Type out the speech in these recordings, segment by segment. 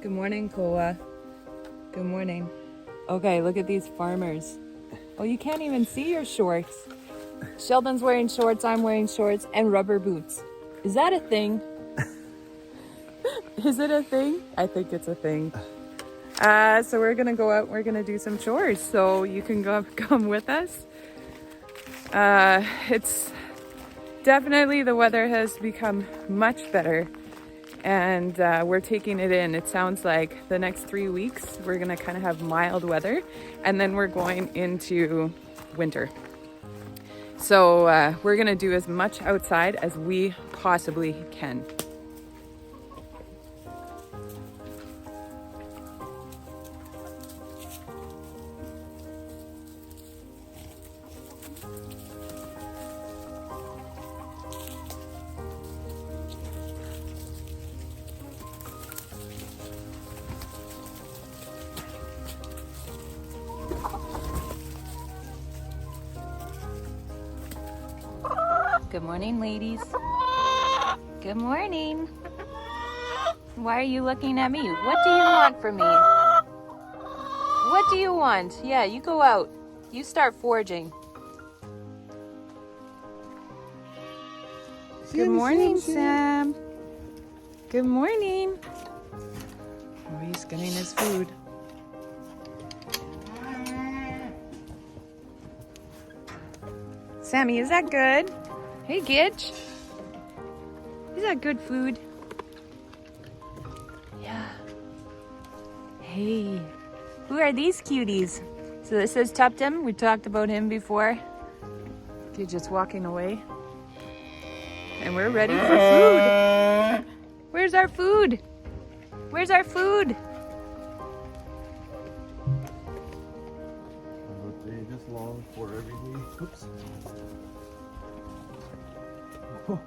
Good morning, Koa. Good morning. Okay, look at these farmers. Oh, you can't even see your shorts. Sheldon's wearing shorts, I'm wearing shorts, and rubber boots. Is that a thing? Is it a thing? I think it's a thing. So we're gonna go out, we're gonna do some chores. So you can come with us. It's definitely, the weather has become much better. And we're taking it in. It sounds like the next 3 weeks we're gonna kind of have mild weather, and then we're going into winter. So we're gonna do as much outside as we possibly can. Good morning, ladies. Good morning. Why are you looking at me? What do you want from me? What do you want? Yeah, you go out. You start foraging. Good morning, Sam. Good morning. Oh, he's getting his food. Sammy, is that good? Hey, Gidge. Is that good food? Yeah. Hey. Who are these cuties? So this is Tuptim. We talked about him before. He's just walking away. And we're ready for food. Where's our food? Where's our food? Just long for everything. Oops. Oh,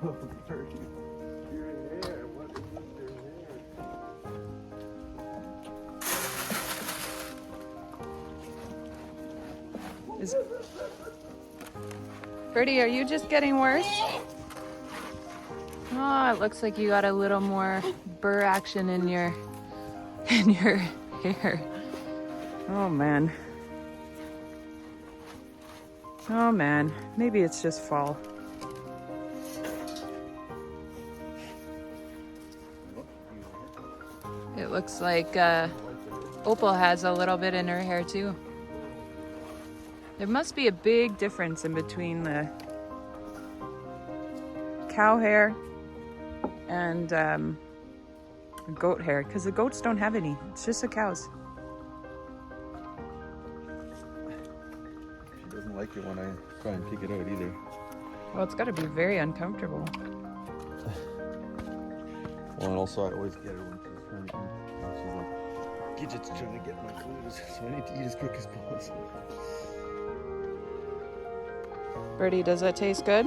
dirty. Your hair. What is with your hair? Birdie, are you just getting worse? Oh, it looks like you got a little more burr action in your hair. Oh man. Oh man, maybe it's just fall. It looks like Opal has a little bit in her hair too. There must be a big difference in between the cow hair and goat hair, because the goats don't have any. It's just the cows. She doesn't like it when I try and kick it out either. Well, it's got to be very uncomfortable. Well, and also I always get her when she's trying to eat. And she's like, Gidget's trying to get my food, so I need to eat as quick as possible. Birdie, does that taste good?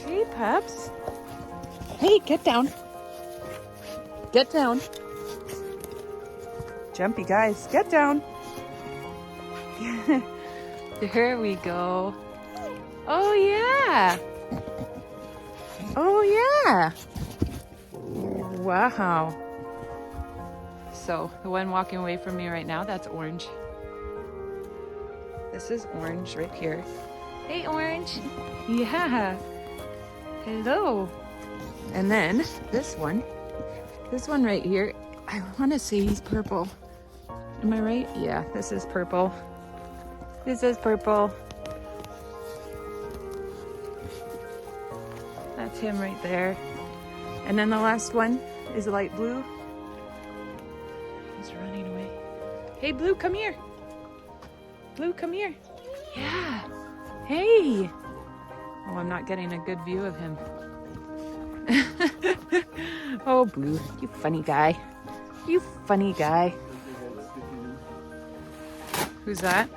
Hey, pups. Hey, get down. Get down. Jumpy guys, get down. There we go. Oh, yeah. Oh, yeah. Wow. So the one walking away from me right now, that's Orange. This is Orange right here. Hey, Orange. Yeah. Hello. And then this one right here, I want to say he's purple. Am I right? Yeah, this is purple. This is purple. That's him right there. And then the last one is light blue. He's running away. Hey, Blue, come here. Blue, come here. Yeah. Hey. Oh, I'm not getting a good view of him. Oh, Blue, you funny guy. You funny guy. Who's that?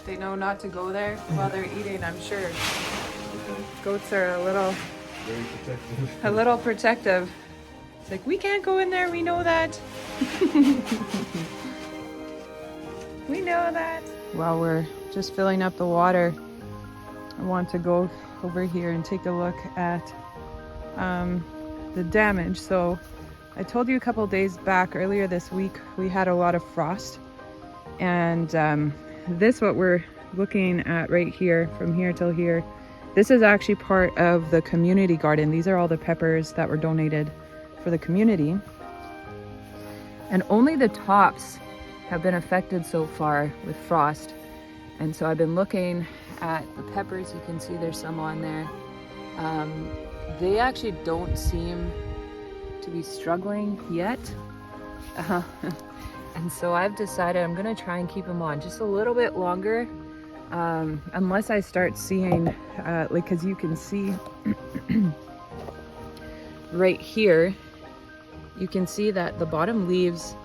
They know not to go there while they're eating, I'm sure. Goats are a little Very protective. A little protective. It's like, we can't go in there, we know that. We know that. While we're just filling up the water, I want to go over here and take a look at the damage. So I told you a couple days back, earlier this week, we had a lot of frost. And this, what we're looking at right here, from here till here, this is actually part of the community garden. These are all the peppers that were donated for the community. And only the tops have been affected so far with frost. And so I've been looking at the peppers. You can see there's some on there. They actually don't seem to be struggling yet. And so I've decided I'm gonna try and keep them on just a little bit longer, unless I start seeing, like, cause you can see right here, you can see that the bottom leaves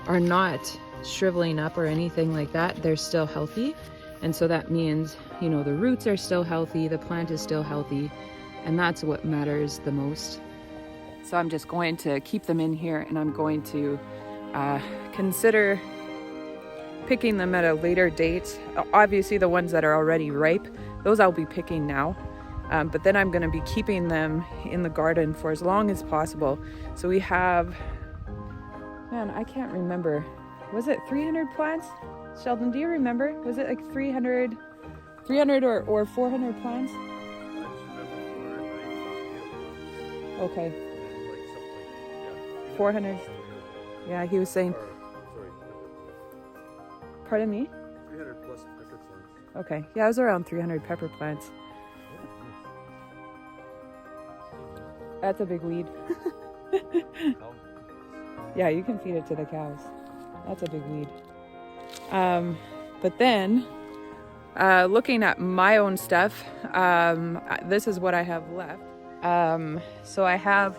are not shriveling up or anything like that. They're still healthy. And so that means, you know, the roots are still healthy, the plant is still healthy, and that's what matters the most. So I'm just going to keep them in here, and I'm going to consider picking them at a later date. Obviously the ones that are already ripe, those I'll be picking now. But then I'm gonna be keeping them in the garden for as long as possible. So we have, man, I can't remember. Was it 300 plants? Sheldon, do you remember? Was it like 300 or 400 plants? Okay. 400. Yeah, he was saying. Pardon me? 300 plus pepper plants. Okay. Yeah, it was around 300 pepper plants. That's a big weed. Yeah, you can feed it to the cows. That's a big weed. But then, looking at my own stuff, this is what I have left. So I have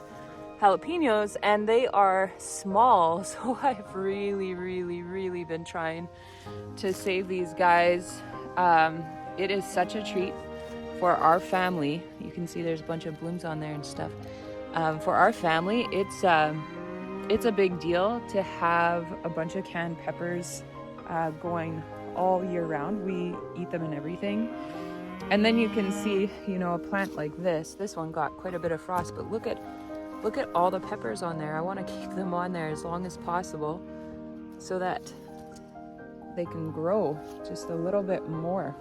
jalapenos, and they are small, so I've really been trying to save these guys. It is such a treat for our family. You can see there's a bunch of blooms on there and stuff. For our family, it's a big deal to have a bunch of canned peppers going all year round. We eat them and everything. And then you can see, you know, a plant like this one got quite a bit of frost, but look at all the peppers on there. I want to keep them on there as long as possible so that they can grow just a little bit more.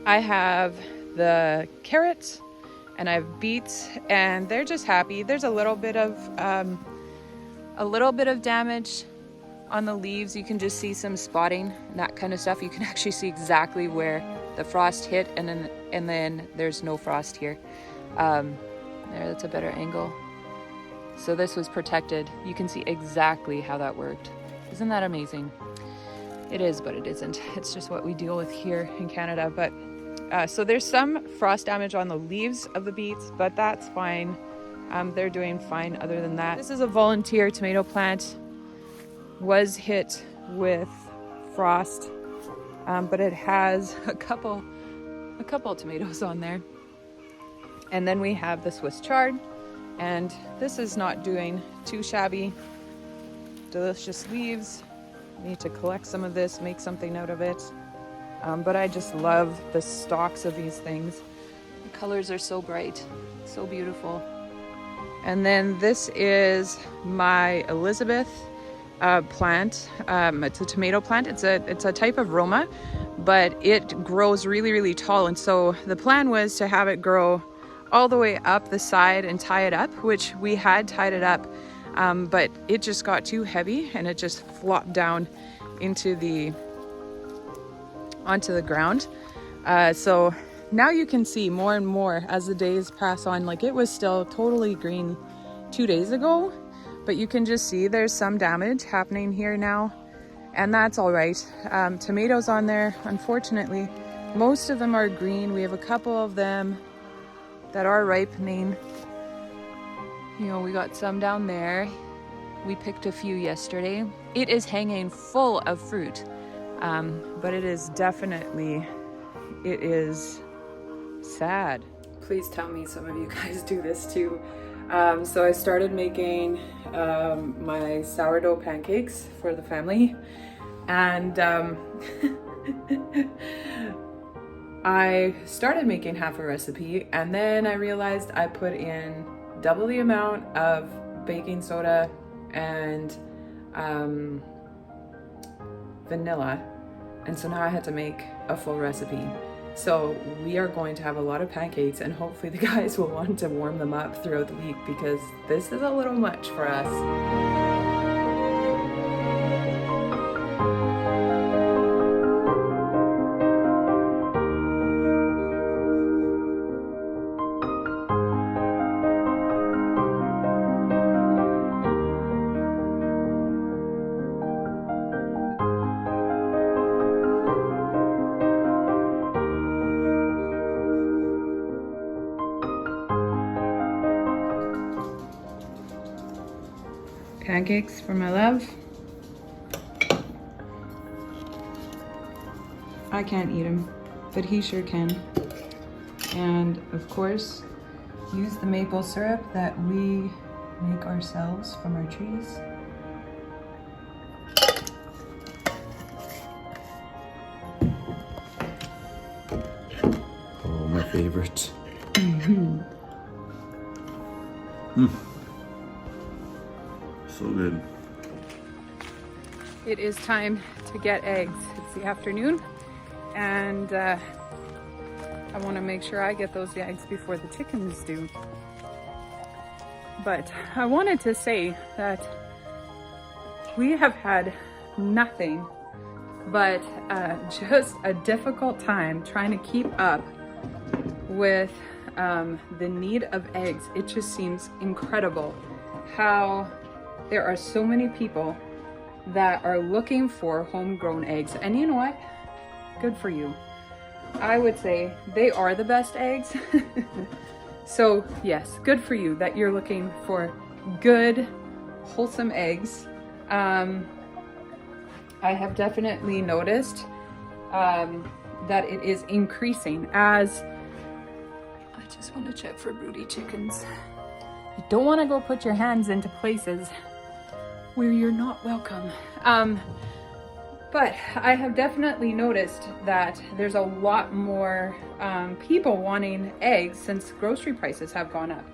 I have the carrots and I have beets, and they're just happy. There's a little bit of damage on the leaves. You can just see some spotting and that kind of stuff. You can actually see exactly where the frost hit, and then there's no frost here. There, that's a better angle. So this was protected. You can see exactly how that worked. Isn't that amazing? It is, but it isn't. It's just what we deal with here in Canada. But so there's some frost damage on the leaves of the beets, but that's fine. They're doing fine other than that. This is a volunteer tomato plant. Was hit with frost, but it has a couple tomatoes on there. And then we have the Swiss chard, and this is not doing too shabby. Delicious leaves. Need to collect some of this, make something out of it. But I just love the stalks of these things. The colors are so bright, so beautiful. And then this is my Elizabeth plant. It's a tomato plant. It's a type of Roma, but it grows really tall. And so the plan was to have it grow all the way up the side and tie it up, which we had tied it up, but it just got too heavy and it just flopped down onto the ground. So now you can see more and more as the days pass on. Like, it was still totally green 2 days ago, but you can just see there's some damage happening here now, and that's all right. Tomatoes on there, unfortunately, most of them are green. We have a couple of them that are ripening. You know, we got some down there. We picked a few yesterday. It is hanging full of fruit, but it is definitely, it is sad. Please tell me some of you guys do this too. So I started making my sourdough pancakes for the family, and I started making half a recipe, and then I realized I put in double the amount of baking soda and vanilla, and so now I had to make a full recipe. So we are going to have a lot of pancakes, and hopefully the guys will want to warm them up throughout the week because this is a little much for us. Pancakes for my love. I can't eat them, but he sure can. And of course, use the maple syrup that we make ourselves from our trees. Oh, my favorite. So good. It is time to get eggs. It's the afternoon, and I want to make sure I get those eggs before the chickens do. But I wanted to say that we have had nothing but just a difficult time trying to keep up with the need of eggs. It just seems incredible how there are so many people that are looking for homegrown eggs. And you know what? Good for you. I would say they are the best eggs. So yes, good for you that you're looking for good, wholesome eggs. I have definitely noticed that it is increasing as I just want to check for broody chickens. You don't want to go put your hands into places where you're not welcome. But I have definitely noticed that there's a lot more people wanting eggs since grocery prices have gone up.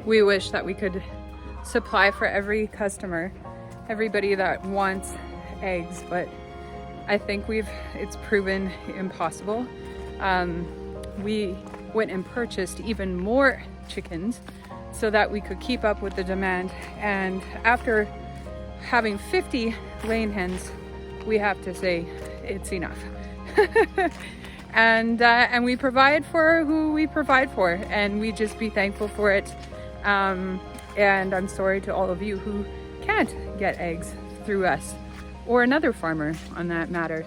We wish that we could supply for every customer, everybody that wants eggs, but I think it's proven impossible. We went and purchased even more chickens so that we could keep up with the demand, and after having 50 laying hens, we have to say it's enough. And we provide for who we provide for, and we just be thankful for it. And I'm sorry to all of you who can't get eggs through us or another farmer on that matter.